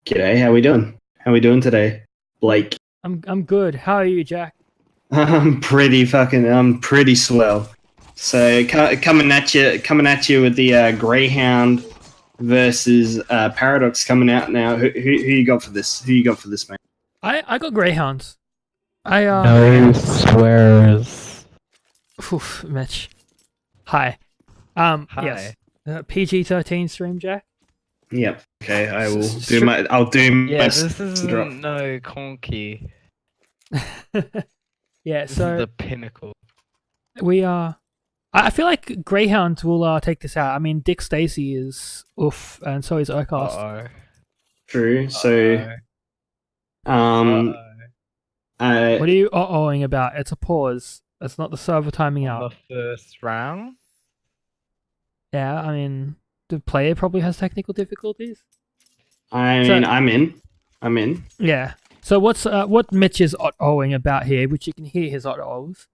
G'day, how we doing? How we doing today, Blake? I'm good. How are you, Jack? I'm pretty swell. So coming at you with the Grayhound versus Paradox coming out now. Who you got for this? Who you got for this, mate? I got Greyhounds. No swears. Oof, Mitch. Hi. Hi. Yes. PG-13 stream, Jack. Yep. Okay, I'll do my. Yeah, this isn't no conky. Yeah. This So is the pinnacle. we are. I feel like Greyhound will take this out. I mean, Dick Stacy is oof, and so is Ocast. Uh-oh. True. So Uh-oh. What are you uh-ohing about? It's a pause. It's not the server timing out. The first round? Yeah, I mean, the player probably has technical difficulties. I'm in. Yeah. So what Mitch is uh-ohing about here, which you can hear his uh-ohs.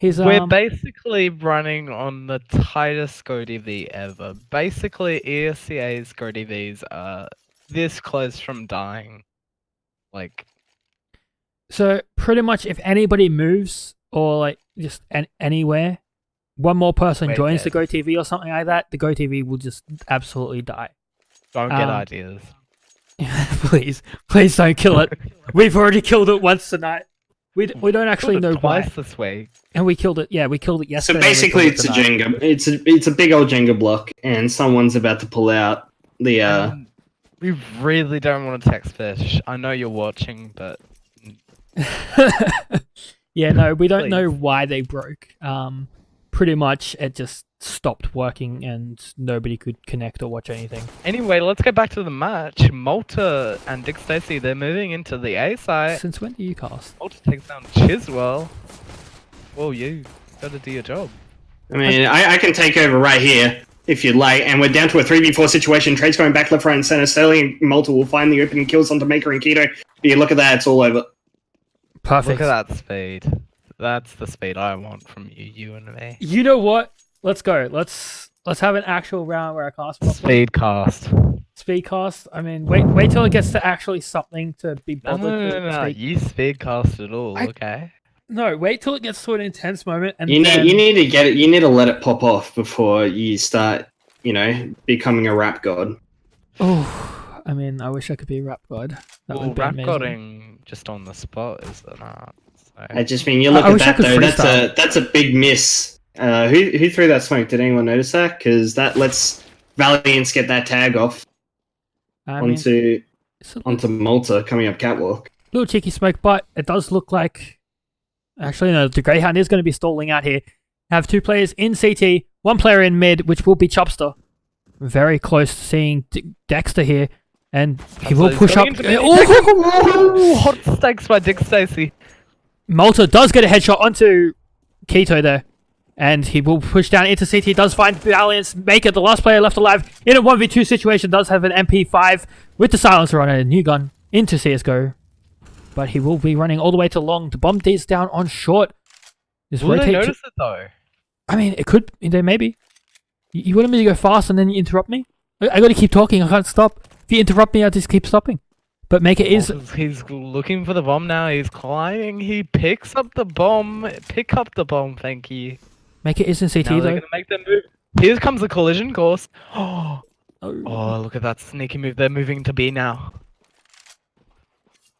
We're basically running on the tightest GoDV ever. Basically, ESEA's GoDVs are this close from dying. Like, so pretty much if anybody moves or like just anywhere, one more person joins the GoTV or something like that, the GoTV will just absolutely die. don't get ideas. please don't kill it. We've already killed it once tonight. We don't actually know twice why. this week. And we killed it. Yeah, we killed it So yesterday. basically, it's a Jenga. It's a big old Jenga block, and someone's about to pull out the. We really don't want to text fish. I know you're watching, but yeah, no, we don't know Please. why they broke. Pretty much it just stopped working and nobody could connect or watch anything. anyway, let's get back to the match. Malta and Dick Stacy, they're moving into the A side. Since when do you cast? Malta takes down Chiswell. Well, you gotta do your job. I mean, I can take over right here if you'd like, and we're down to a 3v4 situation. Trade's going back left, right, and center. Sterling and Malta will find the opening kills onto Maker and Keto. But yeah, look at that, it's all over. Perfect. Look at that speed. That's the speed I want from you and me. You know what? Let's go. Let's have an actual round where I cast properly. Speed cast. Speed cast. I mean, wait till it gets to actually something to be No, bothered. no. You speed cast it all, okay? No, wait till it gets to an intense moment, and You need to get it. You need to let it pop off before you start, becoming a rap god. Oh, I mean, I wish I could be a rap god. That Well, would be rap amazing. godding just on the spot is an art. So. I just mean, you look I at wish I that could though. freestyle. That's a big miss. Who threw that smoke? Did anyone notice that? Because that lets Valiance get that tag off I mean, onto Malta coming up catwalk. little cheeky smoke, but it does look like. Actually, no, the Greyhound is going to be stalling out here. Have two players in CT, one player in mid, which will be Chopster. Very close to seeing Dexter here, and he will push up. Oh, hot stakes by Dick Stacy. Malta does get a headshot onto Keto there, and he will push down into CT. Does find Valiance. Make it the last player left alive in a 1v2 situation. Does have an MP5 with the silencer on it, a new gun into CS:GO. But he will be running all the way to long to bomb these down on short. Just Will they rotate notice it though? I mean, it could. They maybe. You wanted me to go fast and then you interrupt me? I got to keep talking. I can't stop. If you interrupt me, I just keep stopping. But Maker is. He's looking for the bomb now. He's climbing. He picks up the bomb. Pick up the bomb. Thank you. Maker is in CT Now though. they're gonna make them move. Here comes the collision course. Oh, Oh. look at that sneaky move. They're moving to B now.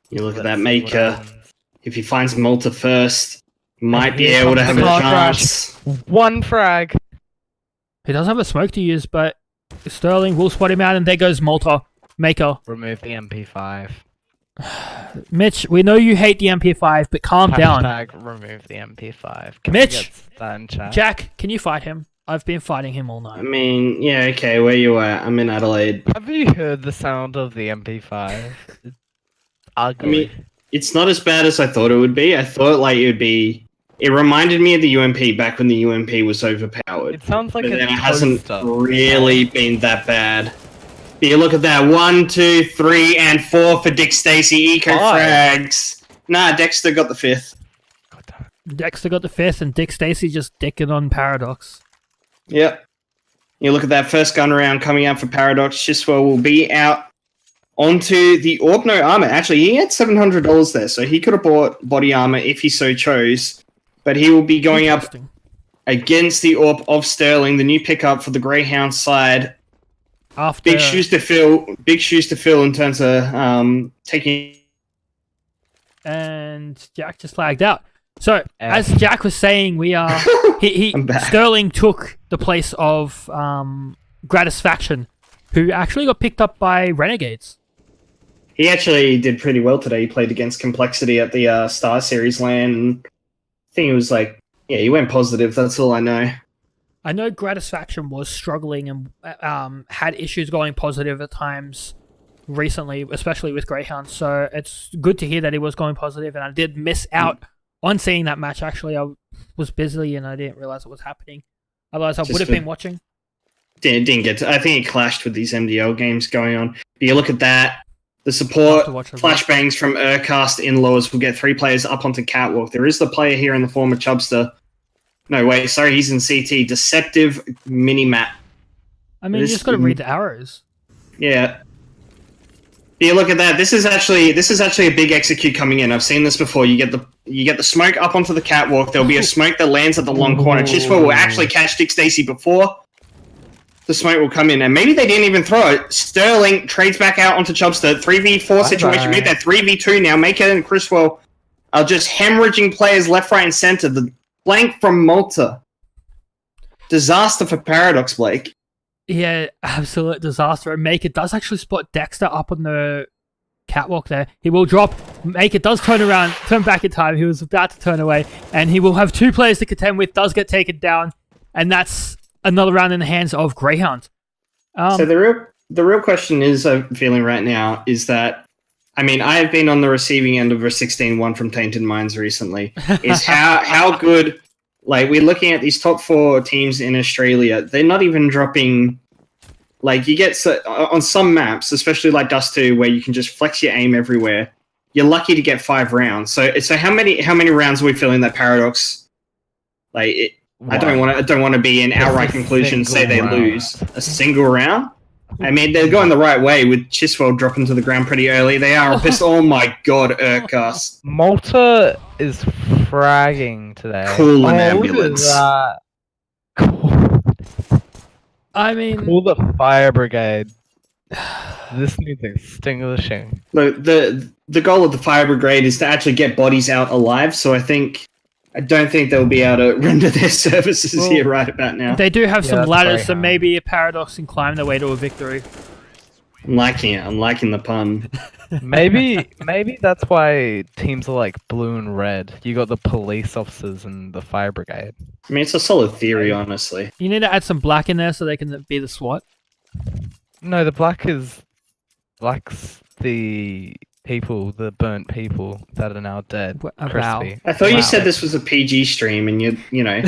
You look at Let's that see what Maker. happens. If he finds Malta first, might be here able to comes have the a car chance. One frag. He does have a smoke to use, but Sterling will spot him out, and there goes Malta. Maker. Remove the MP5. Mitch, we know you hate the MP5, but calm down. Hashtag remove the MP5. Can Mitch! we get that in chat? Jack, can you fight him? I've been fighting him all I night. mean, yeah, okay, where you at? I'm in Adelaide. Have you heard the sound of the MP5? It's I ugly. mean, it's not as bad as I thought it would be. I thought like it would be. It reminded me of the UMP back when the UMP was overpowered. It sounds like But a then it hasn't toaster. really been that bad. But you look at that 1, 2, 3, and 4 for Dick Stacy eco Five. frags. Nah, Dexter got the 5th. God damn. Dexter got the 5th, and Dick Stacy just dicking on Paradox. Yep. You look at that first gun round coming out for Paradox. Chiswell will be out onto the AWP no armor. Actually, he had $700 there, so he could have bought body armor if he so chose. But he will be going up against the AWP of Sterling, the new pickup for the Grayhound side. After... Big shoes to fill. Big shoes to fill in terms of taking. And Jack just flagged out. So as Jack was saying, we are Sterling took the place of Gratisfaction, who actually got picked up by Renegades. He actually did pretty well today. He played against Complexity at the Star Series LAN. And I think it was like, yeah, he went positive. That's all I know. I know Gratisfaction was struggling and had issues going positive at times recently, especially with Greyhound. So it's good to hear that he was going positive. And I did miss out on seeing that match. Actually, I was busy and I didn't realize it was happening. Otherwise, I would have been watching. Didn't get to, I think it clashed with these MDL games going on. But you look at that. The support flashbangs from Urcast in-laws will get 3 players up onto Catwalk. There is the player here in the form of Chubster. No, wait, sorry, he's in CT. Deceptive mini-map. I mean, you just got to read the arrows. Yeah. You look at that. This is actually a big execute coming in. I've seen this before. You get the smoke up onto the catwalk. There'll be a smoke that lands at the long corner. Chiswell will actually catch Dick Stacy before the smoke will come in, and maybe they didn't even throw it. Sterling trades back out onto Chubster. 3v4 situation. Made that 3v2 now. Maker and Criswell are just hemorrhaging players left, right, and center. The blank from Malta. Disaster for Paradox, Blake. Yeah, absolute disaster. And Maker does actually spot Dexter up on the catwalk there. He will drop. Maker does turn back in time. He was about to turn away, and he will have 2 players to contend with. Does get taken down, and that's another round in the hands of Greyhound. So the real question is, I'm feeling right now, is that, I mean, I have been on the receiving end of a 16-1 from Tainted Minds recently. Is how good, like, we're looking at these top 4 teams in Australia. They're not even dropping, like, you get, on some maps, especially like Dust 2, where you can just flex your aim everywhere, you're lucky to get 5 rounds. So how many rounds are we feeling that Paradox, like, I don't want to be an outright conclusion, say they lose a single round. I mean, they're going the right way with Chiswell dropping to the ground pretty early. They are a pistol. Oh my god, Urcast. Malta is fragging today. Call an ambulance. I mean, call the fire brigade. This needs extinguishing. Look, the goal of the fire brigade is to actually get bodies out alive. So I don't think they'll be able to render their services here right about now. They do have some ladders, so maybe a Paradox can climb their way to a victory. I'm liking it. I'm liking the pun. Maybe that's why teams are like blue and red. You got the police officers and the fire brigade. I mean, it's a solid theory, honestly. You need to add some black in there so they can be the SWAT. No, the black's the people, the burnt people that are now dead. Crispy. I thought you said this was a PG stream, and you know.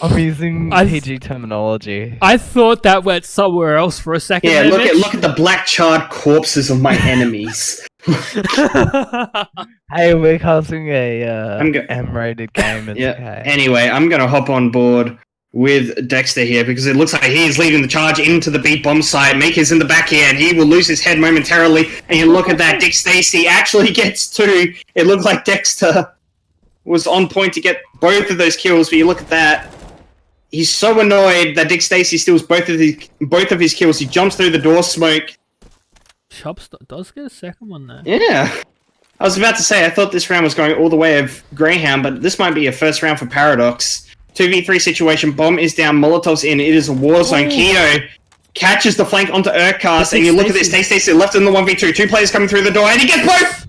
I'm using PG terminology. I thought that went somewhere else for a second. Yeah, look at the black charred corpses of my enemies. Hey, we're casting a M-rated game. It's okay. Anyway, I'm gonna hop on board with Dexter here because it looks like he's leading the charge into the beat bomb site. Maker's in the back here and he will lose his head momentarily. And you look at that, Dick Stacy actually gets 2. It looks like Dexter was on point to get both of those kills, but you look at that. He's so annoyed that Dick Stacy steals both of his kills. He jumps through the door smoke. Chubster does get a second one there. Yeah. I was about to say, I thought this round was going all the way of Greyhound, but this might be a first round for Paradox. 2v3 situation, bomb is down, Molotov's in, it is a war zone. Keto catches the flank onto Urcast, and you look at this, Stacy left in the 1v2, 2 players coming through the door, and he gets both!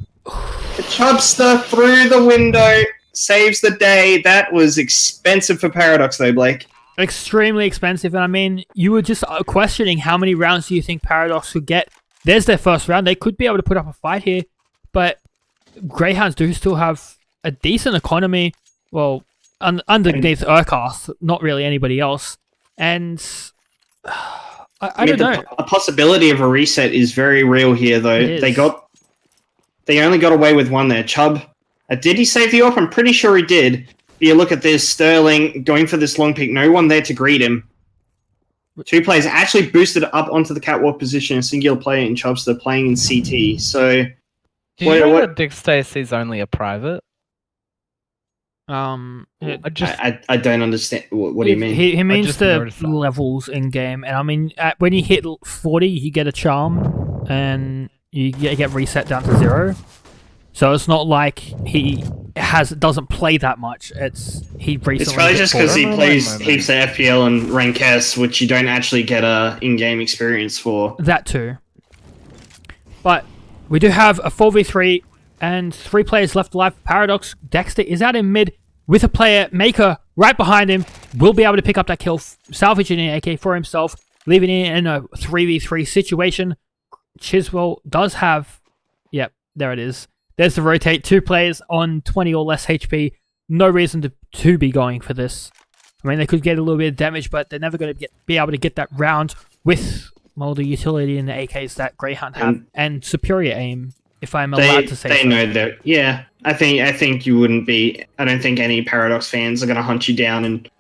The Chubster through the window, saves the day. That was expensive for Paradox though, Blake. Extremely expensive, and I mean, you were just questioning how many rounds do you think Paradox could get. There's their first round, they could be able to put up a fight here, but Greyhounds do still have a decent economy, well, underneath Urcast, not really anybody else. And I don't know. The possibility of a reset is very real here, though. They only got away with one there. Chubb, did he save the AWP? I'm pretty sure he did. You look at this, Sterling going for this long pick. No one there to greet him. 2 players actually boosted up onto the catwalk position, a singular player in chops. They're playing in CT. So, Do you know that Dick Stacy's only a private? I don't understand. What do you mean? He means just the noticed that. levels in game, and I mean when you hit 40, you get a charm, and you get reset down to 0. So it's not like he doesn't play that much. He recently. It's probably just because he plays heaps of FPL and rank S, which you don't actually get in-game experience for. That too. But we do have a 4v3 and 3 players left alive. Paradox. Dexter is out in mid with a player, Maker, right behind him. Will be able to pick up that kill, salvaging an AK for himself, leaving it in a 3v3 situation. Chiswell does have... Yep, there it is. There's the rotate. 2 players on 20 or less HP. No reason to be going for this. I mean, they could get a little bit of damage, but they're never going to be able to get that round with the utility in the AKs that Grayhound have and superior aim, if I'm allowed to say so. They know that. Yeah, I think you wouldn't be... I don't think any Paradox fans are going to hunt you down and,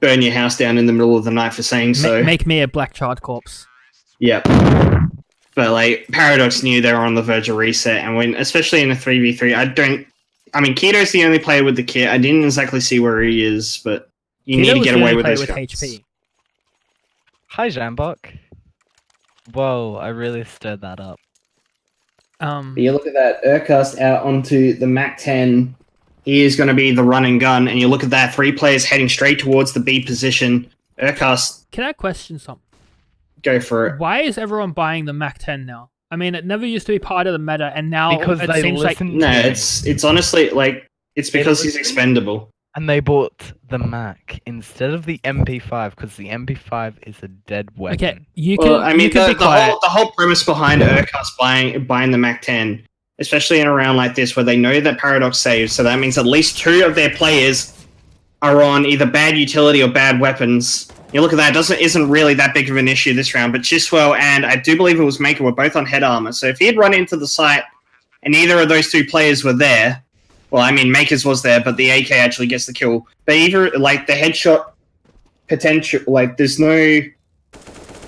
burn your house down in the middle of the night for saying so. Make me a black charred corpse. Yep. But, Paradox knew they were on the verge of reset, and especially in a 3v3, Keto's the only player with the kit. I didn't exactly see where he is, but you need to get away with those HP. Hi, Jambok. Whoa, I really stirred that up. You look at that, Urkast out onto the MAC-10. He is going to be the run and gun, and you look at that, 3 players heading straight towards the B position. Urkast... Can I question something? Go for it. Why is everyone buying the MAC-10 now? I mean, it never used to be part of the meta, and now because it they seems like... No, it's honestly, it's because he's expendable. And they bought the Mac instead of the MP5, because the MP5 is a dead weapon. Okay, the whole premise behind Urkast buying the Mac-10, especially in a round like this, where they know that Paradox saves, so that means at least 2 of their players are on either bad utility or bad weapons. You look at that, isn't really that big of an issue this round, but Chiswell and I do believe it was Maker were both on head armor, so if he had run into the site and either of those 2 players were there, well, Maker's was there, but the AK actually gets the kill. But either, the headshot potential, there's no...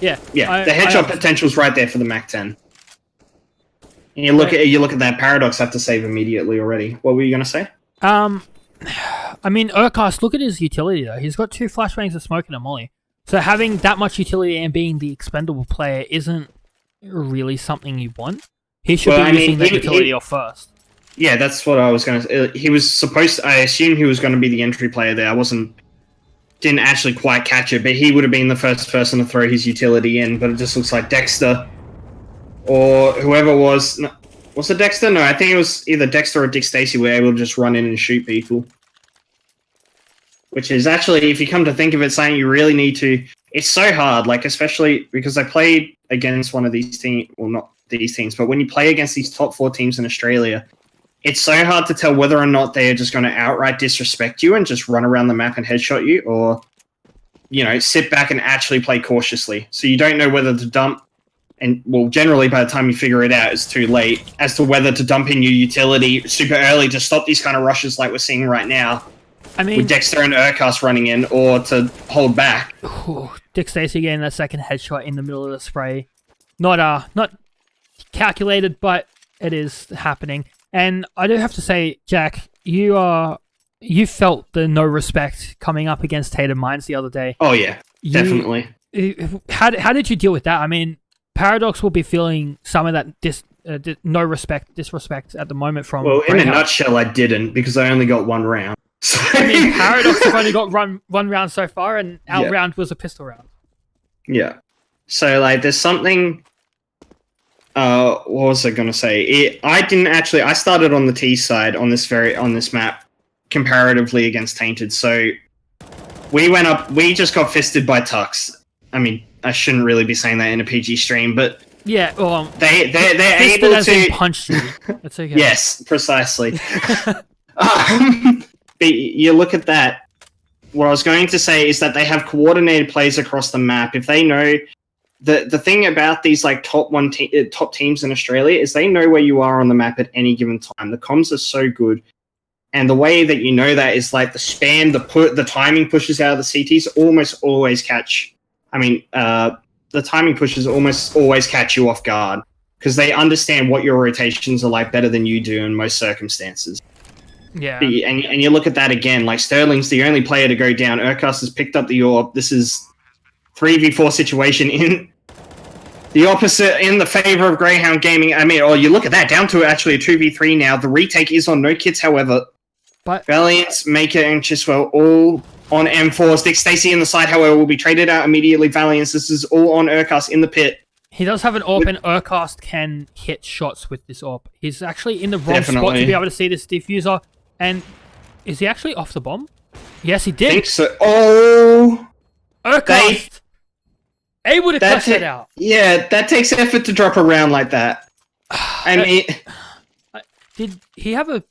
Yeah. The headshot potential's right there for the MAC-10. And you look at that, Paradox have to save immediately already. What were you going to say? Urkast, look at his utility, though. He's got 2 flashbangs of smoke and a molly. So having that much utility and being the expendable player isn't really something you want. He should be using that utility off first. Yeah, that's what I was going to say. He was supposed to... I assumed he was going to be the entry player there. Didn't actually quite catch it, but he would have been the first person to throw his utility in, but it just looks like Dexter or whoever was... No, was it Dexter? No, I think it was either Dexter or Dick Stacy were able to just run in and shoot people. Which is actually, if you come to think of it, saying you really need to... It's so hard, especially because I played against one of these teams... Well, not these teams, but when you play against these top 4 teams in Australia, it's so hard to tell whether or not they are just going to outright disrespect you and just run around the map and headshot you, or, sit back and actually play cautiously. So you don't know whether to dump... And, well, generally, by the time you figure it out, it's too late as to whether to dump in your utility super early to stop these kind of rushes like we're seeing right now. With Dexter and Urkast running in, or to hold back. Dick Stacy getting that second headshot in the middle of the spray. Not calculated, but it is happening. And I do have to say, Jack, you felt the no respect coming up against Tatum Mines the other day. Oh yeah, definitely. How did you deal with that? I mean, Paradox will be feeling some of that disrespect at the moment from... Well, in a nutshell, I didn't, because I only got 1 round. Paradox have only got one round so far, and our round was a pistol round. Yeah. So, there's something... what was I going to say? I started on the T side on this map, comparatively against Tainted, so we just got fisted by Tux. I mean, I shouldn't really be saying that in a PG stream, but... Yeah, well... They're able to... punch you. That's okay. Yes, precisely. But you look at that, what I was going to say is that they have coordinated plays across the map. If they know... The thing about these top teams in Australia is they know where you are on the map at any given time. The comms are so good. And the way that you know that is the spam, the timing pushes out of the CTs almost always catch I mean, the timing pushes almost always catch you off guard because they understand what your rotations are like better than you do in most circumstances. Yeah. And you look at that again, like Sterling's the only player to go down. Urkos has picked up the orb. This is 3v4 situation in the opposite, in the favor of Grayhound Gaming. I mean, you look at that, down to actually a 2v3 now. The retake is on no kits, however. But Valiant, Maker, and Chiswell all on M4s. Dick Stacy in the side, however, will be traded out immediately. Valiant, this is all on Urkos in the pit. he does have an AWP, and Urkast can hit shots with this AWP. He's actually in the wrong spot to be able to see this diffuser. And is he actually off the bomb? Yes, he did. I think so. Oh! Urkast! Able to clutch that out. Yeah, that takes effort to drop a round like that. I mean... Did he have a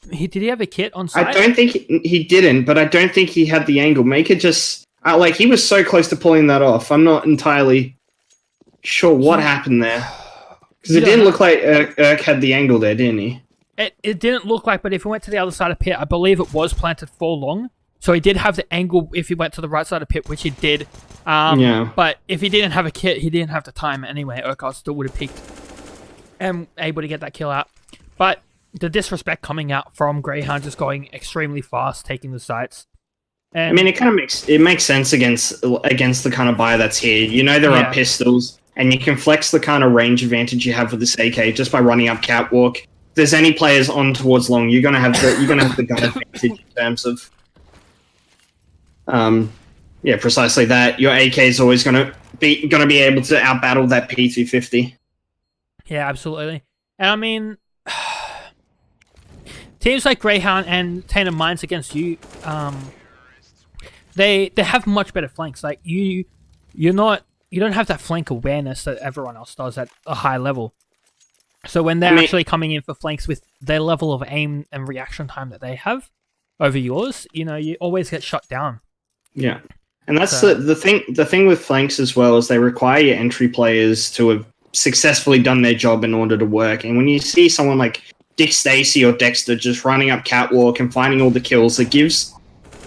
kit on site? I don't think he didn't, but I don't think he had the angle. Maker just... like, he was so close to pulling that off. I'm not entirely sure what happened there. Because it didn't look like Urk had the angle there, didn't he? It didn't look like, but if he went to the other side of pit, I believe it was planted for long. So he did have the angle if he went to the right side of pit, which he did. Yeah. But if he didn't have a kit, he didn't have the time anyway. Urquhart still would have peaked and able to get that kill out. But the disrespect coming out from Grayhound just going extremely fast, taking the sites. And, I mean, it kind of makes sense against the kind of buy that's here. You know there are pistols, and you can flex the kind of range advantage you have with this AK just by running up catwalk. If there's any players on towards long, you're gonna have the gun advantage in terms of, yeah, precisely that. Your AK is always gonna be able to outbattle that P250. Yeah, absolutely. And I mean, teams like Grayhound and Tainted Minds against you, they have much better flanks. Like you don't have that flank awareness that everyone else does at a high level. So when they're actually coming in for flanks with their level of aim and reaction time that they have over yours, you know, you always get shut down. Yeah. And that's the thing with flanks as well, is they require your entry players to have successfully done their job in order to work. And when you see someone like Dick Stacy or Dexter just running up catwalk and finding all the kills, it gives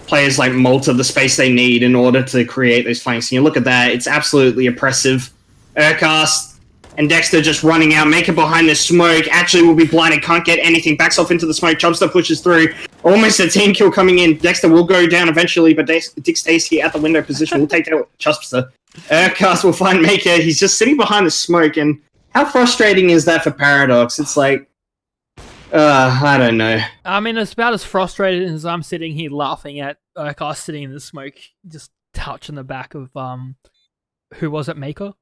players like Malta the space they need in order to create those flanks. And you look at that, it's absolutely oppressive. Urkast and Dexter just running out, Maker behind the smoke, actually will be blinded, can't get anything, backs off into the smoke, Chubster pushes through, almost a team kill coming in. Dexter will go down eventually, but Dick Stacy at the window position will take out Chubster. Urkast will find Maker, he's just sitting behind the smoke, and how frustrating is that for Paradox? It's like, I don't know. I mean, it's about as frustrated as I'm sitting here laughing at Urkast sitting in the smoke, just touching the back of, who was it, Maker?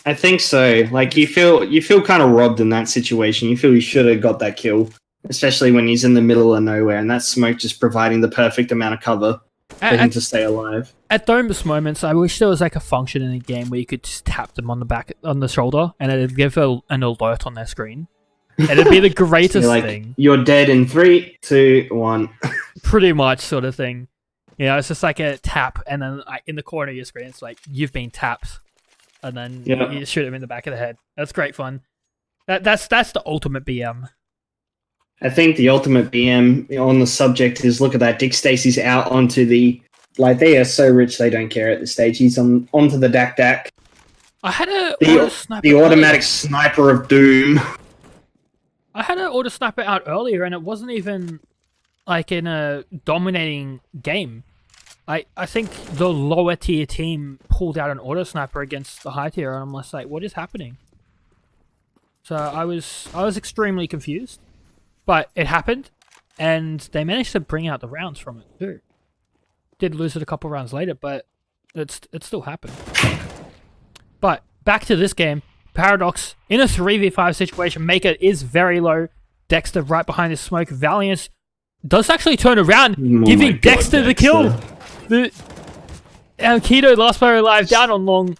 I think so. Like, you feel kind of robbed in that situation. You feel you should have got that kill, especially when he's in the middle of nowhere, and that smoke just providing the perfect amount of cover for him to stay alive. At those moments, I wish there was like a function in a game where you could just tap them on the back, on the shoulder, and it'd give an alert on their screen. It'd be the greatest thing. You're dead in 3, 2, 1. Pretty much, sort of thing. You know, it's just like a tap, and then in the corner of your screen, it's like, you've been tapped. And then you shoot him in the back of the head. That's great fun. That's the ultimate BM. I think the ultimate BM on the subject is, look at that. Dick Stacy's out onto the... Like, they are so rich they don't care at this stage. He's onto the Dak. I had the automatic sniper of doom. I had an auto sniper out earlier, and it wasn't even like in a dominating game. I think the lower tier team pulled out an auto sniper against the high tier, and I'm just like, what is happening? So I was extremely confused, but it happened, and they managed to bring out the rounds from it too. Did lose it a couple rounds later, but it still happened. But back to this game, Paradox in a 3v5 situation. Maker is very low. Dexter right behind his smoke. Valiant does actually turn around, giving Dexter the kill. Keto, last player alive, down on long.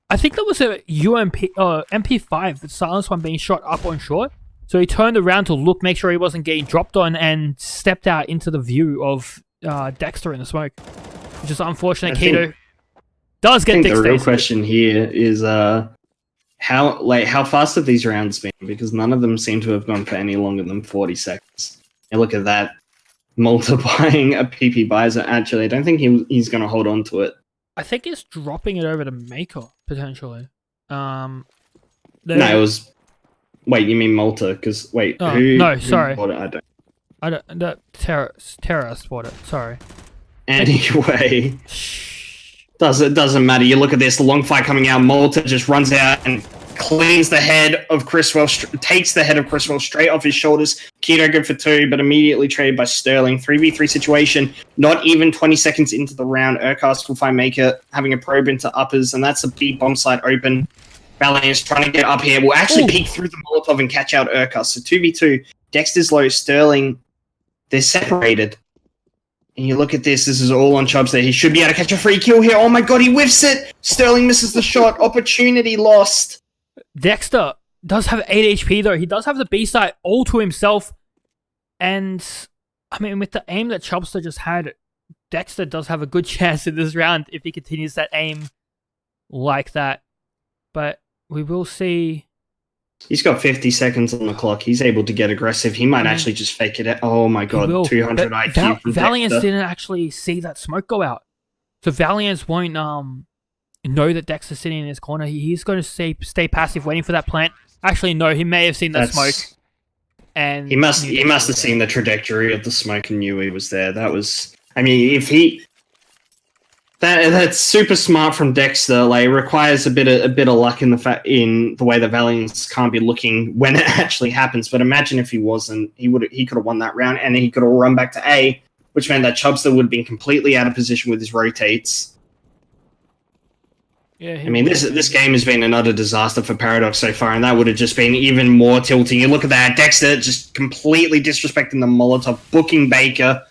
I think that was a MP5, the silenced one being shot up on short. So he turned around to look, make sure he wasn't getting dropped on, and stepped out into the view of Dexter in the smoke. Which is unfortunate. Keto does get Dexter. The real question here is how fast have these rounds been? Because none of them seem to have gone for any longer than 40 seconds. And look at that. Multiplying a PP buys. Actually, I don't think he's going to hold on to it. I think it's dropping it over to Maker, potentially. No, it was... Wait, you mean Malta? Because, wait, who... No, who sorry. bought it? I don't... Terrorist bought it, sorry. Anyway... Doesn't matter. You look at this, the long fight coming out, Malta just runs out and cleans the head of Criswell, takes the head of Criswell straight off his shoulders. Keto good for 2, but immediately traded by Sterling. 3v3 situation, not even 20 seconds into the round. Urcast will find Maker having a probe into uppers, and that's a B bomb site open. Valiant's trying to get up here. Will actually peek through the Molotov and catch out Urcast. So 2v2, Dexter's low, Sterling, they're separated. And you look at this, this is all on Chubbs there. He should be able to catch a free kill here. Oh my god, he whiffs it! Sterling misses the shot. Opportunity lost. Dexter does have 8 HP though. He does have the B site all to himself. And, I mean, with the aim that Chubster just had, Dexter does have a good chance in this round if he continues that aim like that. But we will see... He's got 50 seconds on the clock. He's able to get aggressive. He might actually just fake it out. Oh my god, 200 IQ from Valiance Dexter. didn't actually see that smoke go out. So Valiance won't know that Dexter's sitting in his corner. He's going to stay passive, waiting for that plant. Actually, no, he may have seen that smoke. And he must have seen the trajectory of the smoke and knew he was there. That was... I mean, if he... That's super smart from Dexter. Like, it requires a bit of luck in the way the Valiants can't be looking when it actually happens. But imagine if he wasn't, he could have won that round, and he could have run back to A, which meant that Chubster would have been completely out of position with his rotates. Yeah, I mean, this game has been an utter disaster for Paradox so far, and that would have just been even more tilting. You look at that, Dexter just completely disrespecting the Molotov, booking Maker,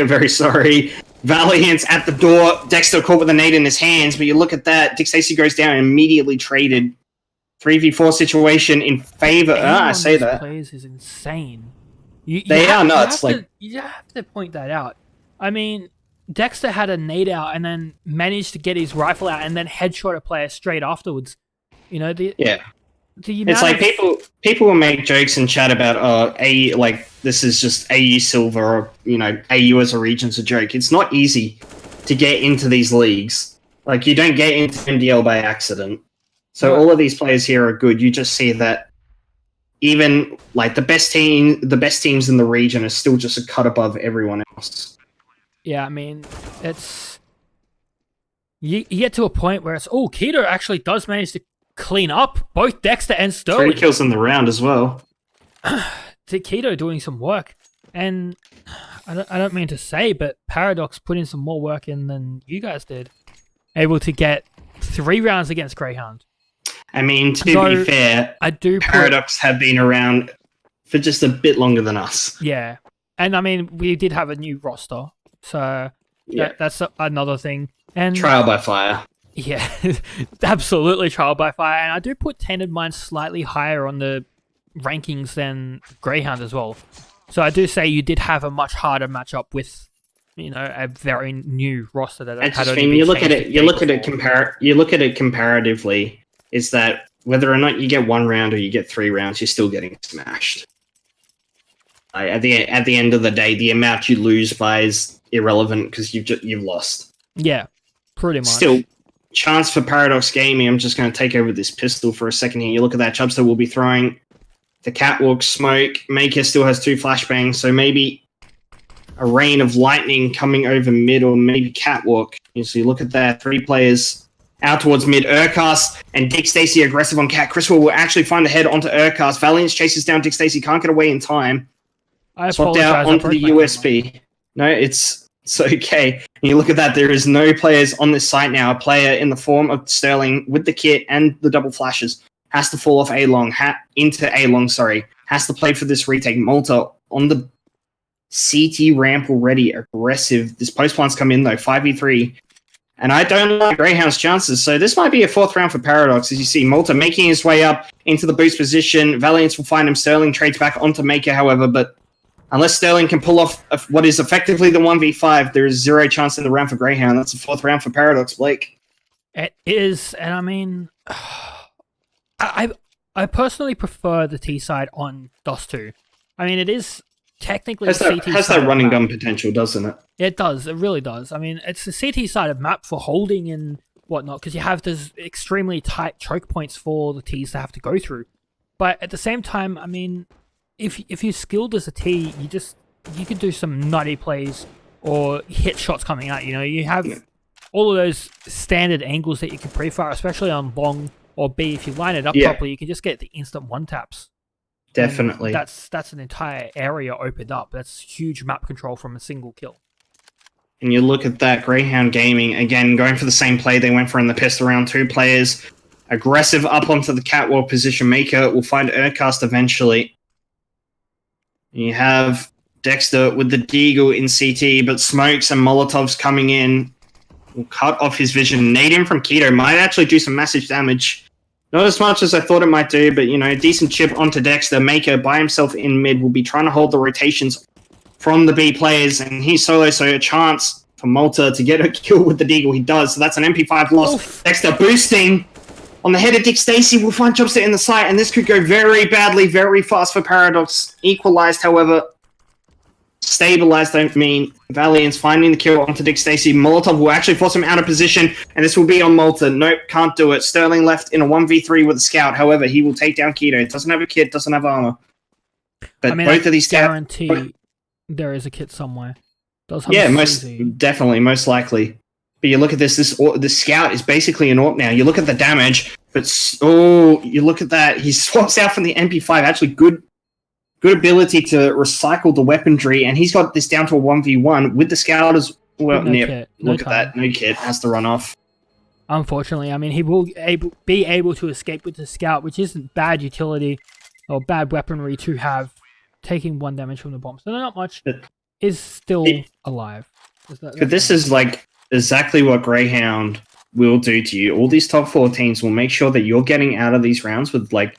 very sorry. Valiant's at the door. Dexter caught with a nade in his hands, but you look at that. Dick Stacey goes down and immediately traded. 3v4 situation in favor. I say that. Players is insane. They are nuts. You have to point that out. I mean, Dexter had a nade out and then managed to get his rifle out and then headshot a player straight afterwards. You know, it's like people will make jokes and chat about this is just AU silver, or AU as a region's a joke. It's not easy to get into these leagues. Like, you don't get into MDL by accident. So all of these players here are good. You just see that even like the best teams in the region are still just a cut above everyone else. Yeah, I mean, it's you get to a point where it's Keto actually does manage to clean up both Dexter and Sterling. 3 kills in the round as well. Keto doing some work, and I don't mean to say, but Paradox put in some more work in than you guys did. Able to get 3 rounds against Grayhound. I mean, to be fair, Paradox have been around for just a bit longer than us. Yeah, and I mean, we did have a new roster, so that's another thing. And trial by fire. Yeah, absolutely trial by fire. And I do put Tainted Mind slightly higher on the rankings than Grayhound as well. So I do say you did have a much harder matchup with, a very new roster that had only been you look at it comparatively, is that whether or not you get 1 round or you get 3 rounds, you're still getting smashed. At the end of the day, the amount you lose by is irrelevant because you've lost. Yeah, pretty much. Still, chance for Paradox Gaming. I'm just going to take over this pistol for a second here. You look at that. Chubster will be throwing the catwalk smoke. Maker still has 2 flashbangs, so maybe a rain of lightning coming over mid, or maybe catwalk. So you look at that. 3 players out towards mid. Urcast and Dick Stacey aggressive on Cat. Criswell will actually find the head onto Urcast. Valiance chases down Dick Stacey. Can't get away in time. I swapped out onto the USB. No, it's okay. And you look at that, there is no players on this site now. A player in the form of Sterling with the kit and the double flashes has to fall off into A-long, has to play for this retake. Malta on the CT ramp already, aggressive. This post plant's come in though, 5v3. And I don't like Greyhound's chances, so this might be a 4th round for Paradox, as you see Malta making his way up into the boost position. Valiance will find him. Sterling trades back onto Maker, however, but unless Sterling can pull off what is effectively the 1v5, there is 0 chance in the round for Greyhound. That's a 4th round for Paradox, Blake. It is, and I mean, I personally prefer the T side on DOS 2. I mean, it is technically has CT that side of running map. gun potential, doesn't it? It does. It really does. I mean, it's the CT side of map for holding and whatnot, because you have those extremely tight choke points for the Ts to have to go through. But at the same time, I mean, if you're skilled as a T, you could do some nutty plays or hit shots coming out. You know, you have all of those standard angles that you can pre-fire, especially on long or B. If you line it up properly, you can just get the instant one taps. Definitely. And that's an entire area opened up. That's huge map control from a single kill. And you look at that, Grayhound Gaming, again, going for the same play they went for in the pistol round. 2 players, aggressive up onto the catwalk position. Maker will find Urcast eventually. You have Dexter with the Deagle in CT, but smokes and Molotovs coming in will cut off his vision. Nade in from Keto might actually do some massive damage. Not as much as I thought it might do, but, you know, decent chip onto Dexter. Maker by himself in mid will be trying to hold the rotations from the B players, and he's solo, so a chance for Malta to get a kill with the Deagle. He does, so that's an MP5 loss. Oof. Dexter boosting on the head of Dick Stacy will find Chopstick in the sight, and this could go very badly, very fast for Paradox. Equalized, however. Stabilized, I mean. Valiant's finding the kill onto Dick Stacy. Molotov will actually force him out of position, and this will be on Malta. Nope, can't do it. Sterling left in a 1v3 with a scout. However, he will take down Keto. Doesn't have a kit, doesn't have armor. But I mean, both of these guarantee there is a kit somewhere. Definitely, most likely. But you look at this scout is basically an AWP now. You look at the damage, but you look at that. He swaps out from the MP5. Actually, good ability to recycle the weaponry, and he's got this down to a 1v1 with the scout as well. Look at that. No kit. Has to run off. Unfortunately, I mean, he will be able to escape with the scout, which isn't bad utility or bad weaponry to have, taking 1 damage from the bomb. So not much. Is still alive. But this is like exactly what Grayhound will do to you. All these top 4 teams will make sure that you're getting out of these rounds with like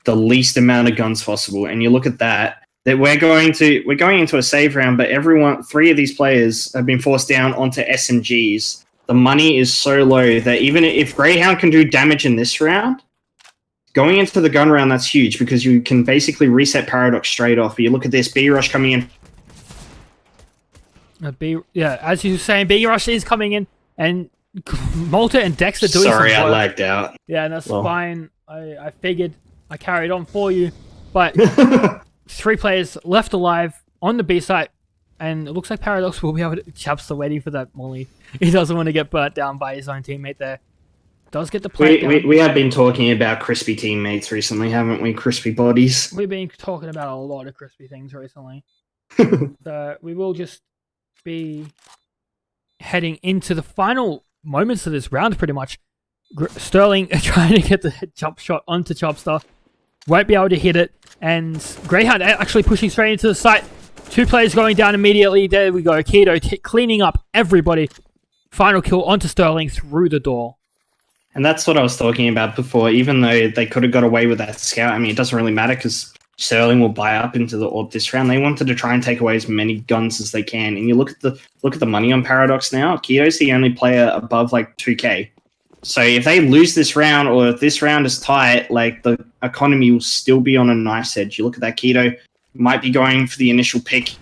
the least amount of guns possible. And you look at that we're going into a save round, but 3 of these players have been forced down onto SMGs. The money is so low that even if Grayhound can do damage in this round, going into the gun round, that's huge because you can basically reset Paradox straight off. But you look at this B rush coming in. As you were saying, B rush is coming in, and Malta and Dex are doing some work. Sorry, I lagged out. Yeah, and that's fine. I figured I carried on for you, but 3 players left alive on the B site, and it looks like Paradox will be able to. Chapster waiting for that molly. He doesn't want to get burnt down by his own teammate there. Does get the play. We have been talking about crispy teammates recently, haven't we? Crispy bodies. We've been talking about a lot of crispy things recently. So we will just be heading into the final moments of this round, pretty much. Sterling trying to get the jump shot onto Chopster. Won't be able to hit it. And Grayhound actually pushing straight into the site. 2 players going down immediately. There we go. Keto cleaning up everybody. Final kill onto Sterling through the door. And that's what I was talking about before. Even though they could have got away with that scout, I mean, it doesn't really matter because Sterling will buy up into the AWP this round. They wanted to try and take away as many guns as they can. And you look at the money on Paradox now. Keto's the only player above like 2K. So if they lose this round, or if this round is tight, like the economy will still be on a nice edge. You look at that, Keto might be going for the initial pick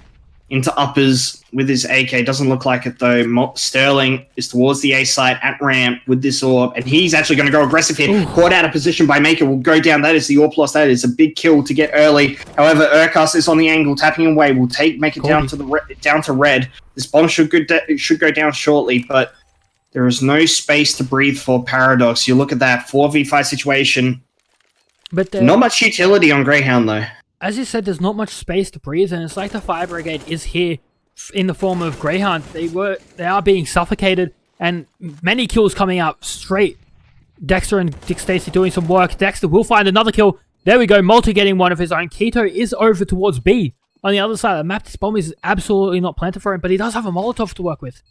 into uppers with his AK. Doesn't look like it though. Sterling is towards the A site at ramp with this AWP, and he's actually going to go aggressive here. Caught out of position by Maker, will go down. That is the AWP loss. That is a big kill to get early. However, Urcast is on the angle, tapping away. Will make it down to red. This bomb should go down shortly, but there is no space to breathe for Paradox. You look at that 4v5 situation. But not much utility on Grayhound though. As you said, there's not much space to breathe, and it's like the Fire Brigade is here in the form of Grayhound. They are being suffocated, and many kills coming out straight. Dexter and Dick Stacy doing some work. Dexter will find another kill. There we go. Multi getting one of his own. Keto is over towards B. On the other side of the map, this bomb is absolutely not planted for him, but he does have a Molotov to work with.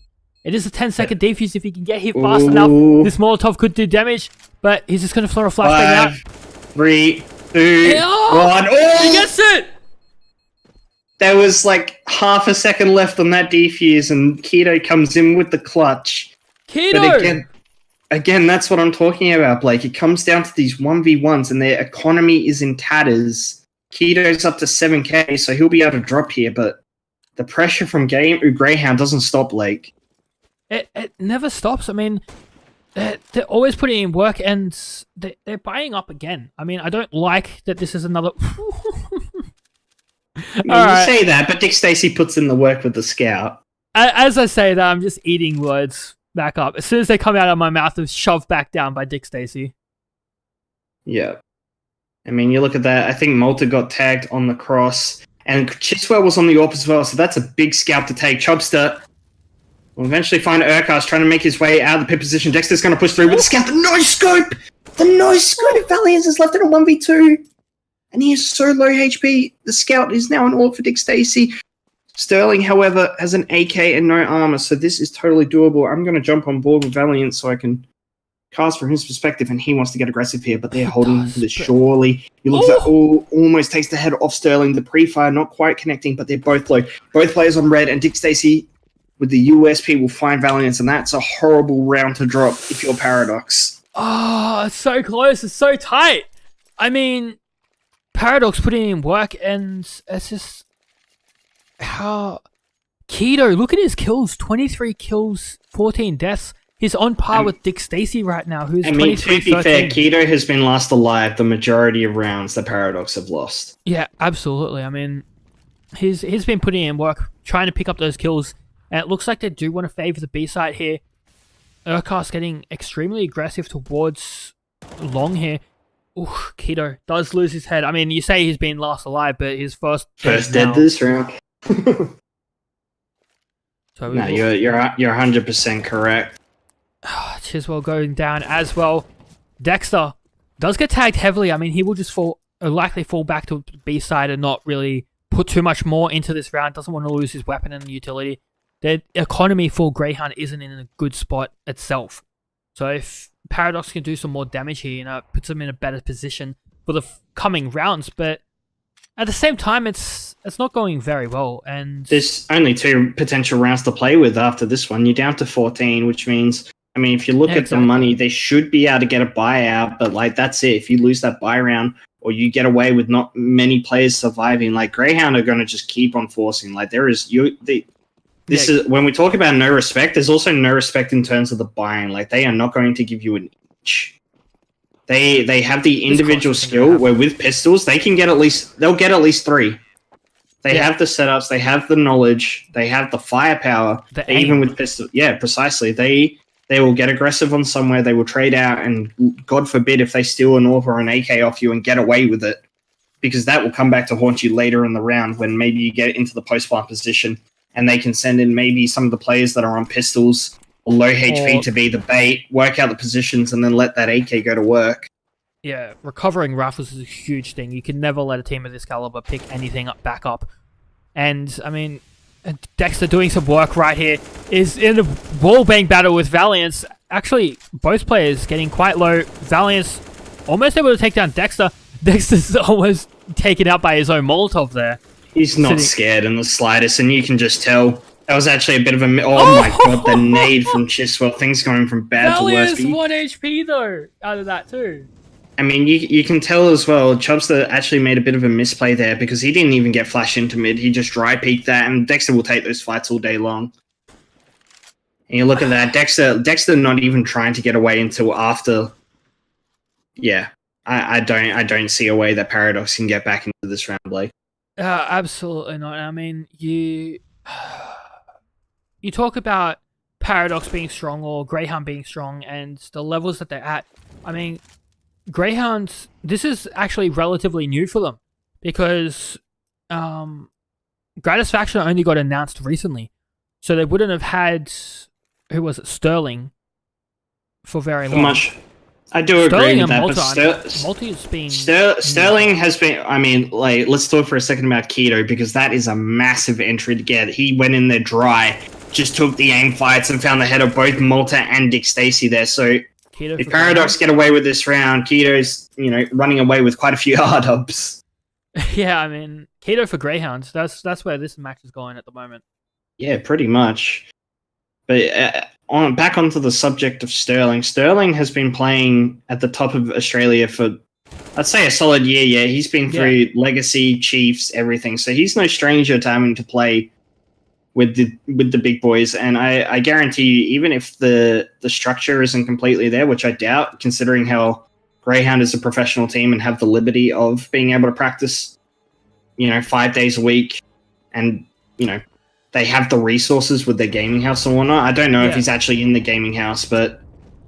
It is a 10-second defuse. If he can get hit fast enough, this Molotov could do damage, but he's just going to throw a flashbang out. 3, 2, 1. Oh! He gets it! There was like half a second left on that defuse, and Keto comes in with the clutch. Keto! But again, that's what I'm talking about, Blake. It comes down to these 1v1s, and their economy is in tatters. Keto's up to 7k, so he'll be able to drop here, but the pressure from Grayhound doesn't stop, Lake. It never stops. I mean, they're always putting in work, and they're buying up again. I mean, I don't like that this is another... You say that, but Dick Stacey puts in the work with the scout. As I say that, I'm just eating words back up. As soon as they come out of my mouth, they're shoved back down by Dick Stacey. Yeah. I mean, you look at that. I think Malta got tagged on the cross, and Chiswell was on the AWP as well, so that's a big scalp to take. Chubster will eventually find Urquhart trying to make his way out of the pit position. Dexter's going to push through with the scout. The no-scope! The no-scope! Valiance is left in a 1v2. And he is so low HP. The scout is now an AWP for Dick Stacey. Sterling, however, has an AK and no armor, so this is totally doable. I'm going to jump on board with Valiant so I can cast from his perspective, and he wants to get aggressive here, but they're holding this surely. You look at that, almost takes the head off Sterling. The pre-fire not quite connecting, but they're both low. Both players on red, and Dick Stacey with the USP will find Valiance, and that's a horrible round to drop if you're Paradox. Oh, it's so close. It's so tight. I mean, Paradox putting in work, and it's just... How... Keto, look at his kills. 23 kills, 14 deaths. He's on par with Dick Stacey right now, who's 23, to be fair, Keto has been last alive the majority of rounds the Paradox have lost. Yeah, absolutely. I mean, he's been putting in work, trying to pick up those kills, and it looks like they do want to favour the B side here. Urquhart's getting extremely aggressive towards Long here. Ooh, Keto does lose his head. I mean, you say he's been last alive, but his first dead this round. So no, you're 100% correct. Chiswell going down as well. Dexter does get tagged heavily. I mean, he will just likely fall back to B side and not really put too much more into this round. Doesn't want to lose his weapon and utility. The economy for Grayhound isn't in a good spot itself. So if Paradox can do some more damage here, puts them in a better position for the coming rounds. But at the same time, it's not going very well. And there's only 2 potential rounds to play with after this one. You're down to 14, which means, I mean, if you look at the money, they should be able to get a buyout, but like that's it. If you lose that buy round, or you get away with not many players surviving, like Grayhound are going to just keep on forcing. Like there is This is when we talk about no respect. There's also no respect in terms of the buying. Like they are not going to give you an inch. They have the individual skill where with pistols they'll get at least 3. They have the setups, they have the knowledge, they have the firepower. Even with pistols, yeah, precisely. They will get aggressive on somewhere. They will trade out, and God forbid if they steal an AWP or an AK off you and get away with it, because that will come back to haunt you later in the round when maybe you get into the post-plant position. And they can send in maybe some of the players that are on pistols or low HP to be the bait, work out the positions, and then let that AK go to work. Yeah, recovering rifles is a huge thing. You can never let a team of this caliber pick anything back up. And, I mean, Dexter doing some work right here is in a wallbang battle with Valiance. Actually, both players getting quite low. Valiance almost able to take down Dexter. Dexter's almost taken out by his own Molotov there. He's not scared in the slightest, and you can just tell. That was actually a bit of a... Oh my god, the nade from Chiswell. Things going from bad to worse. Valiance 1 HP, though, out of that, too. I mean, you can tell as well, Chubster actually made a bit of a misplay there because he didn't even get flash into mid. He just dry peeked that, and Dexter will take those fights all day long. And you look at that, Dexter not even trying to get away until after... Yeah, I don't see a way that Paradox can get back into this round, Blake. Absolutely not. I mean, you talk about Paradox being strong or Grayhound being strong and the levels that they're at. I mean, Grayhound, this is actually relatively new for them because Gratisfaction only got announced recently. So they wouldn't have had, who was it, Sterling for very long. I do Sterling agree with that, but Sterling has been, I mean, like, let's talk for a second about Keto, because that is a massive entry to get. He went in there dry, just took the aim fights and found the head of both Malta and Dick Stacey there. So if Paradox get away with this round, Keto's, running away with quite a few R-dubs. Yeah, I mean, Keto for Greyhounds, that's where this match is going at the moment. Yeah, pretty much. But back onto the subject of Sterling. Sterling has been playing at the top of Australia for I'd say a solid year. Yeah, he's been through Legacy, Chiefs, everything. So he's no stranger to having to play with the big boys. And I guarantee you, even if the structure isn't completely there, which I doubt, considering how Grayhound is a professional team and have the liberty of being able to practice, 5 days a week, and they have the resources with their gaming house and whatnot. I don't know if he's actually in the gaming house, but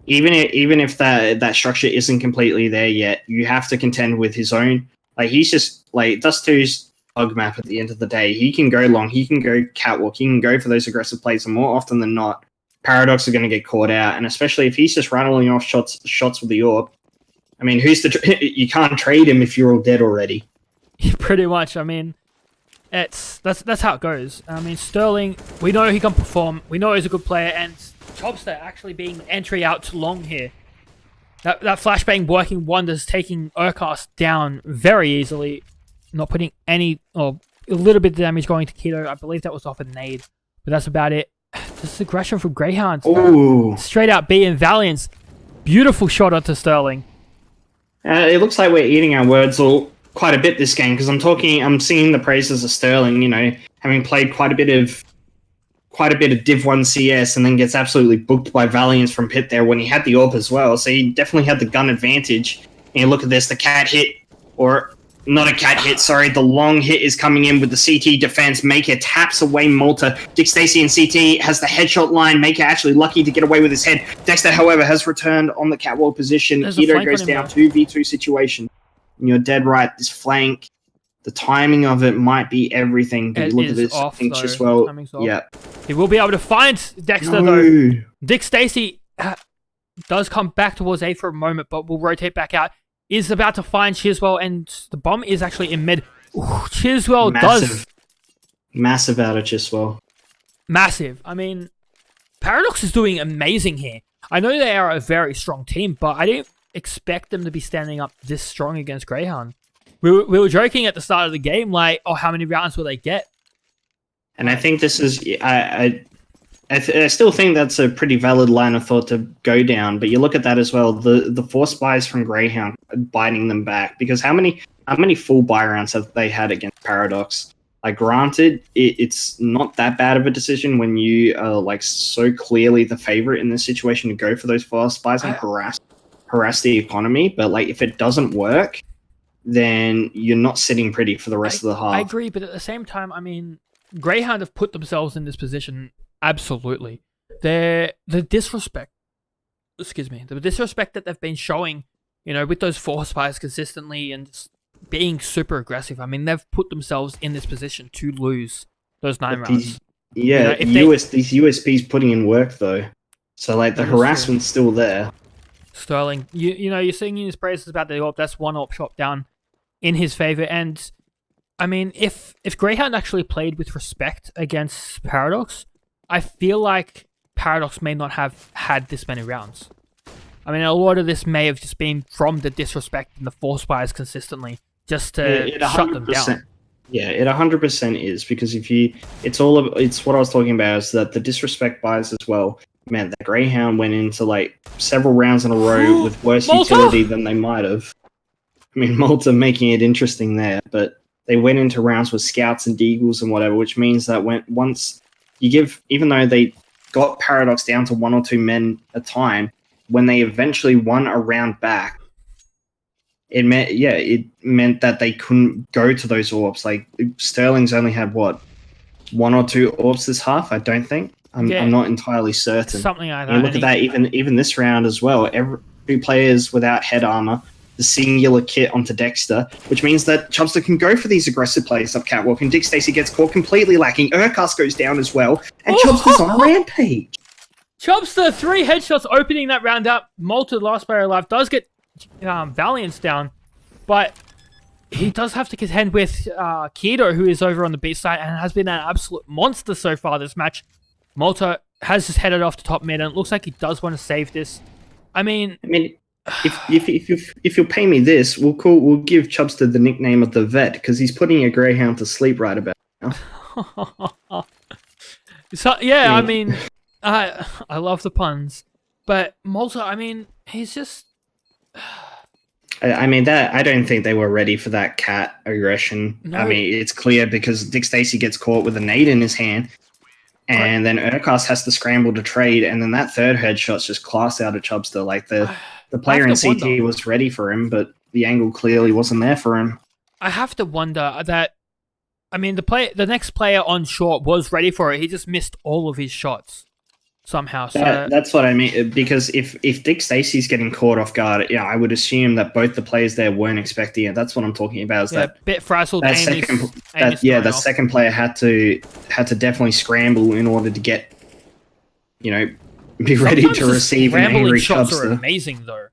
even if that structure isn't completely there yet, you have to contend with his own. Like, he's just like Dust2's bug map at the end of the day. He can go long, he can go catwalk, he can go for those aggressive plays, and more often than not, Paradox are going to get caught out. And especially if he's just rattling off shots with the orb, I mean, you can't trade him if you're all dead already. Pretty much. I mean, that's how it goes. I mean, Sterling, we know he can perform. We know he's a good player, and Chobster actually being entry out to long here. That flashbang working wonders, taking Urkast down very easily, not putting any or a little bit of damage going to Keto. I believe that was off a nade, but that's about it. This is aggression from Grayhound. Ooh. Straight out B and Valiance. Beautiful shot onto Sterling. It looks like we're eating our words quite a bit this game, because I'm singing the praises of Sterling, having played quite a bit of Div 1 CS, and then gets absolutely booked by Valiance from pit there when he had the AWP as well. So he definitely had the gun advantage. And you look at this, the cat hit, or not a cat hit, sorry, the long hit is coming in with the CT defense. Maker taps away Malta. Dick Stacy and CT has the headshot line. Maker actually lucky to get away with his head. Dexter, however, has returned on the catwalk position. Keto goes down 2v2 situation. And you're dead right. This flank, the timing of it might be everything. But look at this. Off, I think though. just well, yeah. He will be able to find Dexter though. Dick Stacy does come back towards A for a moment, but will rotate back out. Is about to find Chiswell, and the bomb is actually in mid. Ooh, Chiswell massive out of Chiswell. Massive. I mean, Paradox is doing amazing here. I know they are a very strong team, but I didn't expect them to be standing up this strong against Grayhound. We were joking at the start of the game, like, oh, how many rounds will they get? And I think this is, I still think that's a pretty valid line of thought to go down, but you look at that as well, the 4 spies from Grayhound biting them back, because how many full buy rounds have they had against Paradox? Like, granted, it's not that bad of a decision when you are like so clearly the favorite in this situation to go for those 4 spies and harass the economy, but like if it doesn't work, then you're not sitting pretty for the rest of the half. I agree, but at the same time, I mean, Grayhound have put themselves in this position. Absolutely. The disrespect that they've been showing, with those 4 spies consistently and being super aggressive. I mean, they've put themselves in this position to lose those 9 rounds. These USPs putting in work though. So like the harassment's still there. Sterling, you're singing his praises about the AWP. That's 1 AWP shot down in his favor. And I mean, if Grayhound actually played with respect against Paradox, I feel like Paradox may not have had this many rounds. I mean, a lot of this may have just been from the disrespect and the 4 spies consistently, just to shut them down. Yeah, it 100% is, because it's what I was talking about, is that the disrespect buys as well meant that Grayhound went into like several rounds in a row with worse utility than they might have. I mean, Malta making it interesting there, but they went into rounds with scouts and deagles and whatever, which means that once you give, even though they got Paradox down to 1 or 2 men a time, when they eventually won a round back, it meant that they couldn't go to those AWPs. Like, Sterling's only had, 1 or 2 AWPs this half, I don't think. I'm not entirely certain. Something like that. You look at that, even this round as well, every 2 players without head armor, the singular kit onto Dexter, which means that Chubster can go for these aggressive plays up catwalk, and Dick Stacy gets caught completely lacking. Urkast goes down as well, and Chubster's on a rampage. Chubster, 3 headshots opening that round up. Malta, last player alive, does get Valiance down, but he does have to contend with Keto, who is over on the B side and has been an absolute monster so far this match. Malta has just headed off to top mid, and it looks like he does want to save this. I mean, if you'll pay me this, we'll give Chubster the nickname of the vet, because he's putting a Grayhound to sleep right about now. So yeah, I mean, I love the puns, but Malta, I mean, he's just. I mean, that I don't think they were ready for that cat aggression. No. I mean, it's clear because Dick Stacey gets caught with a nade in his hand, and then Urkos has to scramble to trade, and then that third headshot's just class out of Chubster. Like the player in CT was ready for him, but the angle clearly wasn't there for him. I have to wonder that. I mean, the next player on short was ready for it. He just missed all of his shots somehow. So that's what I mean. Because if Dick Stacey's getting caught off guard, yeah, I would assume that both the players there weren't expecting it. That's what I'm talking about. Is that bit frazzled? That second player had to definitely scramble in order to get, be ready to receive an angry shots Chubster. Are amazing though.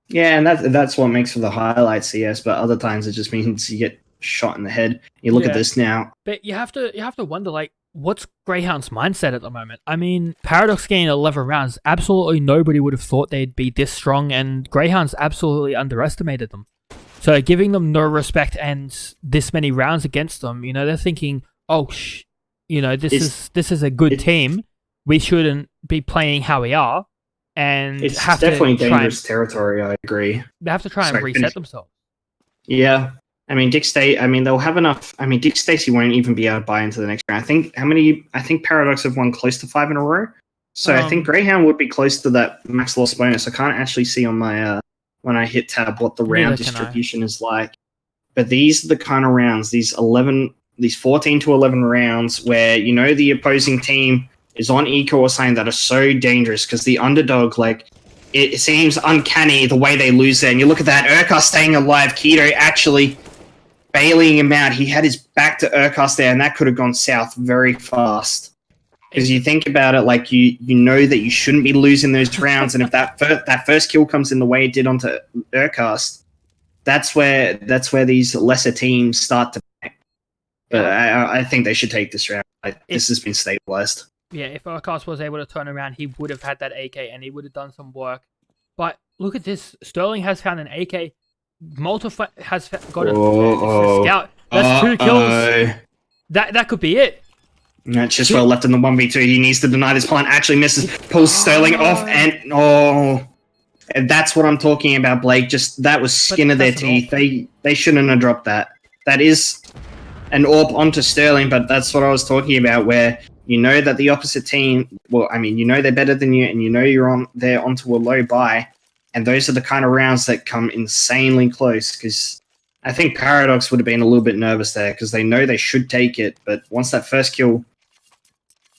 Yeah, and that's what makes for the highlight CS. But other times it just means you get shot in the head. You look at this now. But you have to wonder, like, what's Grayhound's mindset at the moment? I mean, Paradox getting 11 rounds, absolutely nobody would have thought they'd be this strong, and Grayhound's absolutely underestimated them. So giving them no respect and this many rounds against them, they're thinking, oh, this is a good team. We shouldn't be playing how we are. And it's definitely dangerous territory, I agree. They have to try and reset themselves. Yeah. I mean, they'll have enough. I mean, Dick Stacey won't even be able to buy into the next round. I think Paradox have won close to 5 in a row. So I think Grayhound would be close to that max loss bonus. I can't actually see on my when I hit tab what the round distribution is like. But these are the kind of rounds, these 14 to 11 rounds where the opposing team is on eco or something that are so dangerous because the underdog, like, it seems uncanny the way they lose there. And you look at that, Urkos staying alive, Keto actually bailing him out. He had his back to Urkos there, and that could have gone south very fast. Because you think about it, like, you know that you shouldn't be losing those rounds, and if that first kill comes in the way it did onto Urkos, that's where these lesser teams start to panic. But I think they should take this round. This has been stabilized. Yeah, if Urkos was able to turn around, he would have had that AK and he would have done some work. But look at this. Sterling has found an AK. Multifa has got a scout. That's 2 kills. That could be it. That's just well left in the 1v2. He needs to deny this plant. Actually misses. Pulls Sterling off and and that's what I'm talking about, Blake. Just that was skin of their teeth. They shouldn't have dropped that. That is an AWP onto Sterling, but that's what I was talking about, where that the opposite team, they're better than you, and you're there onto a low buy, and those are the kind of rounds that come insanely close, because I think Paradox would have been a little bit nervous there, because they know they should take it, but once that first kill,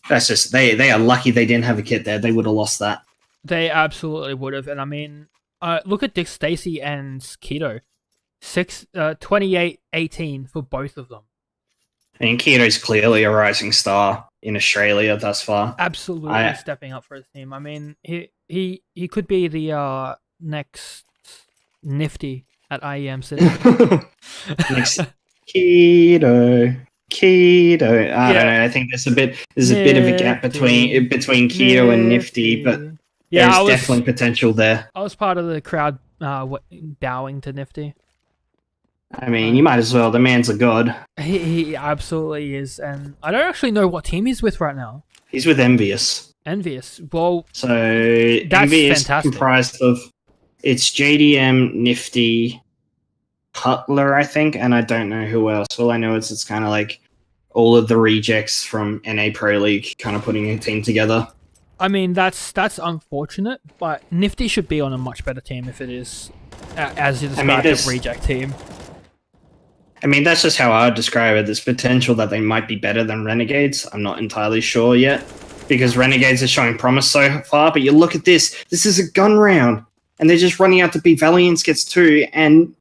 that's just, they are lucky they didn't have a kit there. They would have lost that. They absolutely would have, and I mean, look at Dick Stacey and Keto. 28-18 for both of them. I mean, Keto's clearly a rising star in Australia thus far. Absolutely stepping up for his team. I mean, he could be the next Nifty at IEM City. Next Keto. I don't know. I think there's a bit of a gap between Keto and Nifty, but there's definitely potential there. I was part of the crowd bowing to Nifty. I mean, you might as well. The man's a god. He absolutely is, and I don't actually know what team he's with right now. He's with Envious. Well, so that's Envious fantastic. Comprised of it's JDM, Nifty, Cutler, I think, and I don't know who else. All I know is it's kind of like all of the rejects from NA Pro League kind of putting a team together. I mean, that's unfortunate, but Nifty should be on a much better team if it is, as you described, a reject team. I mean, that's just how I would describe it. There's potential that they might be better than Renegades. I'm not entirely sure yet, because Renegades are showing promise so far. But you look at this. This is a gun round, and they're just running out to beat Valiance gets 2, and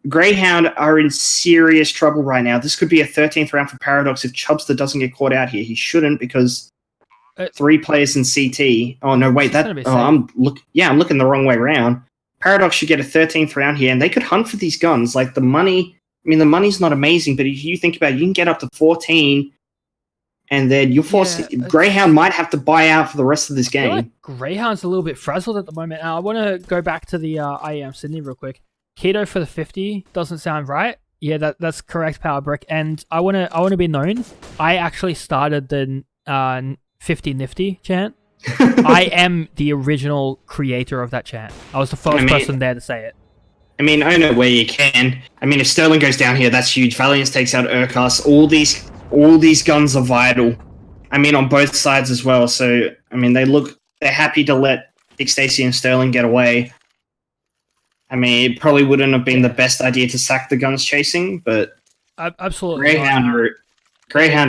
Grayhound are in serious trouble right now. This could be a 13th round for Paradox if Chubster doesn't get caught out here. He shouldn't, because 3 players in CT. Oh, no, wait. I'm looking the wrong way around. Paradox should get a 13th round here, and they could hunt for these guns. Like, the money... I mean, the money's not amazing, but if you think about it, you can get up to 14, and then you're forced... Grayhound might have to buy out for the rest of this game. I feel like Grayhound's a little bit frazzled at the moment. I want to go back to the IEM Sydney real quick. Keto for the 50 doesn't sound right. Yeah, that's correct, Power Brick. And I want to be known. I actually started the 50 Nifty chant. I am the original creator of that chant. I was the first person there to say it. I mean, own it where you can. I mean, if Sterling goes down here, that's huge. Valiance takes out Urkos. All these guns are vital. I mean, on both sides as well. So, I mean, they're happy to let Dick Stacey and Sterling get away. I mean, it probably wouldn't have been the best idea to sack the guns chasing, but absolutely. Grayhound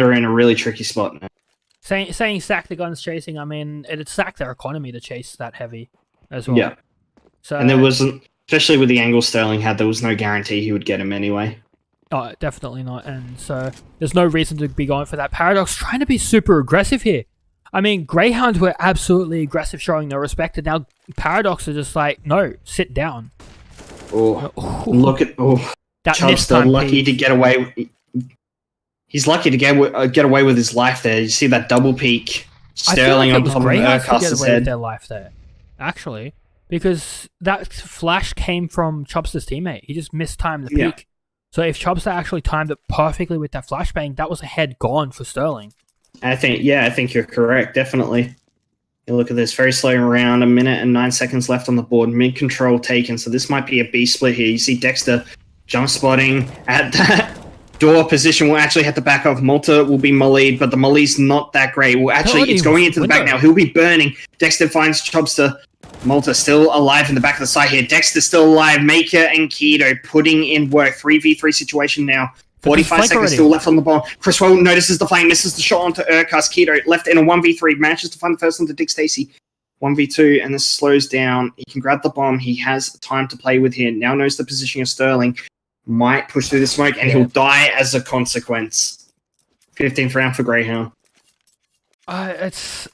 are in a really tricky spot now. Saying sack the guns chasing, I mean, it'd sack their economy to chase that heavy as well. Yeah. So, and there wasn't, especially with the angle Sterling had, there was no guarantee he would get him anyway. Oh, definitely not. And so there's no reason to be going for that. Paradox trying to be super aggressive here. I mean, Greyhound were absolutely aggressive, showing no respect, and now Paradox are just like, no, sit down. Oh, look at that Chubster lucky to get away. He's lucky to get away with his life there. You see that double peek Sterling on top of Urkos's head. Their life there, actually, because that flash came from Chubster's teammate. He just mistimed the peek. Yeah. So if Chubster actually timed it perfectly with that flashbang, that was a head gone for Sterling. I think you're correct. Definitely. You look at this, very slow round, 1 minute and 9 seconds left on the board. Mid control taken, so this might be a B split here. You see Dexter jump spotting at that door position. Will actually have to back off. Malta will be mollied, but the molly's not that great. Well, actually, it's going into the back now. He'll be burning. Dexter finds Chubster. Malta still alive in the back of the side here. Dexter still alive. Maker and Keto putting in work. 3v3 situation now. 45 seconds still left on the bomb. Criswell notices the flame, misses the shot onto Urkos. Keto left in a 1v3, manages to find the first onto Dick Stacey. 1v2, and this slows down. He can grab the bomb. He has time to play with here. Now knows the position of Sterling. Might push through the smoke, and he'll die as a consequence. 15th round for Greyhound. That's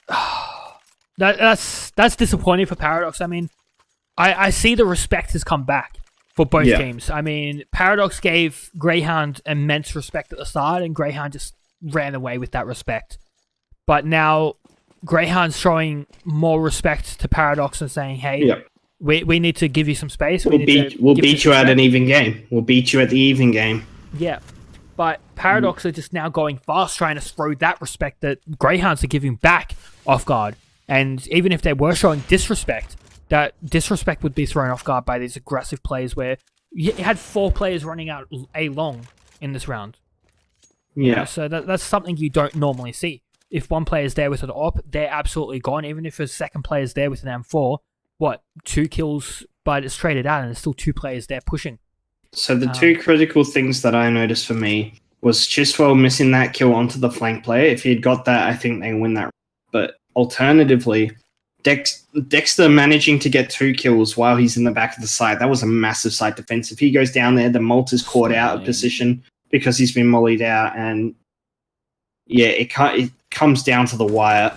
disappointing for Paradox. I mean, I see the respect has come back for both teams. I mean, Paradox gave Greyhound immense respect at the start, and Greyhound just ran away with that respect. But now, Greyhound's showing more respect to Paradox and saying, hey, we need to give you some space. We'll beat you at an even game. We'll beat you at the even game. Yeah. But Paradox are just now going fast, trying to throw that respect that Greyhounds are giving back off guard. And even if they were showing disrespect, that disrespect would be thrown off guard by these aggressive plays where you had 4 players running out A long in this round. Yeah. So that's something you don't normally see. If one player's there with an AWP, they're absolutely gone. Even if a second player's there with an M4, 2 kills, but it's traded out and there's still 2 players there pushing. So the 2 critical things that I noticed for me was Chiswell missing that kill onto the flank player. If he'd got that, I think they win that. But alternatively, Dexter managing to get 2 kills while he's in the back of the site. That was a massive site defense. If he goes down there, the Malta's caught out of position because he's been mollied out. And yeah, it comes down to the wire.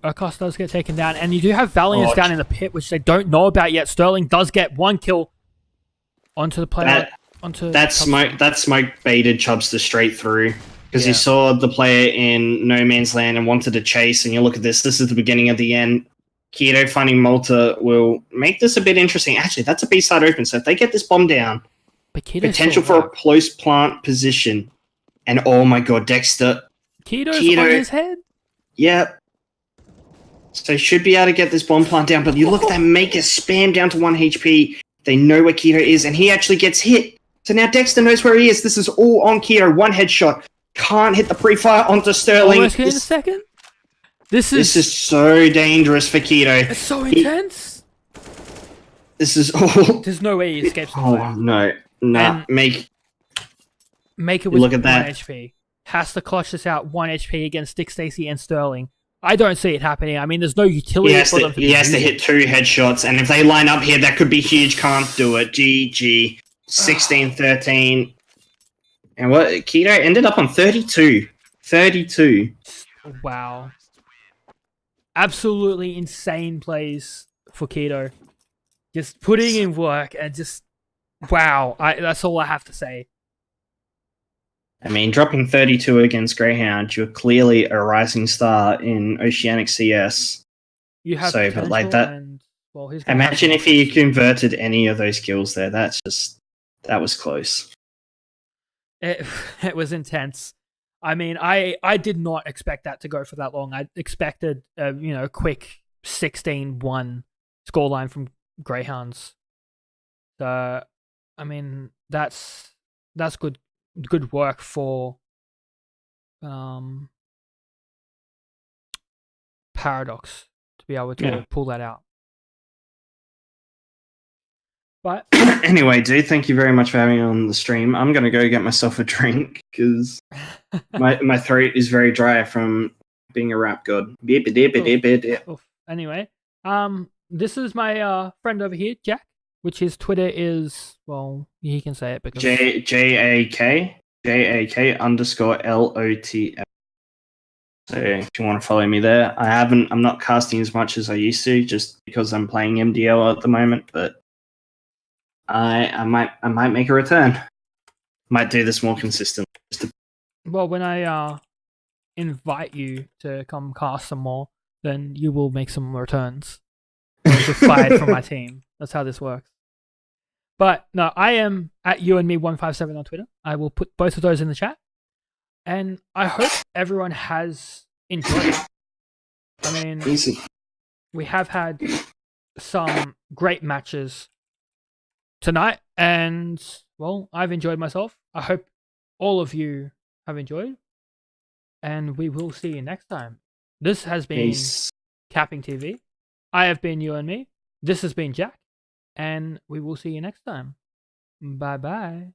Urkos does get taken down, and you do have Valiance down in the pit, which they don't know about yet. Sterling does get 1 kill onto the player. That smoke baited Chubster straight through because he saw the player in no man's land and wanted to chase. And you look at this. This is the beginning of the end. Keto finding Malta will make this a bit interesting. Actually, that's a B side open. So if they get this bomb down, potential for a close plant position. And oh my god, Dexter. Keto's on his head? Yep. So he should be able to get this bomb plant down. But you look at that Maker spam down to 1 HP. They know where Keto is, and he actually gets hit. So now Dexter knows where he is. This is all on Keto. 1 headshot. Can't hit the pre-fire onto Sterling. Almost in a second. This is so dangerous for Keto. It's so intense. This is all. There's no way he escapes. Oh no, Maker with look at 1 that. HP. Has to clutch this out. 1 HP against Dick Stacey and Sterling. I don't see it happening. I mean, there's no utility for them. He has to hit 2 headshots, and if they line up here, that could be huge. Can't do it. GG. 16-13. And what? Keto ended up on 32. 32. Wow. Absolutely insane plays for Keto. Just putting in work and just... Wow. That's all I have to say. I mean, dropping 32 against Greyhound, you're clearly a rising star in Oceanic CS. You have but like that. And, well, imagine if he converted any of those kills there. That was close. It was intense. I mean, I did not expect that to go for that long. I expected quick 16-1 scoreline from Greyhounds. So, I mean, that's good work for Paradox to be able to pull that out. But anyway, dude, thank you very much for having me on the stream. I'm gonna go get myself a drink because my throat is very dry from being a rap god. Anyway, this is my friend over here, Jack, which his Twitter is, well, he can say it because JAK_LOTL. So if you want to follow me there, I'm not casting as much as I used to, just because I'm playing MDL at the moment. But I might make a return. Might do this more consistently. Well, when I invite you to come cast some more, then you will make some returns. Or you're fired from my team. That's how this works. But no, I am at YouandMe157 on Twitter. I will put both of those in the chat. And I hope everyone has enjoyed it. I mean, we have had some great matches tonight. And, well, I've enjoyed myself. I hope all of you have enjoyed. And we will see you next time. This has been CappingTV. I have been You and Me. This has been Jack. And we will see you next time. Bye-bye.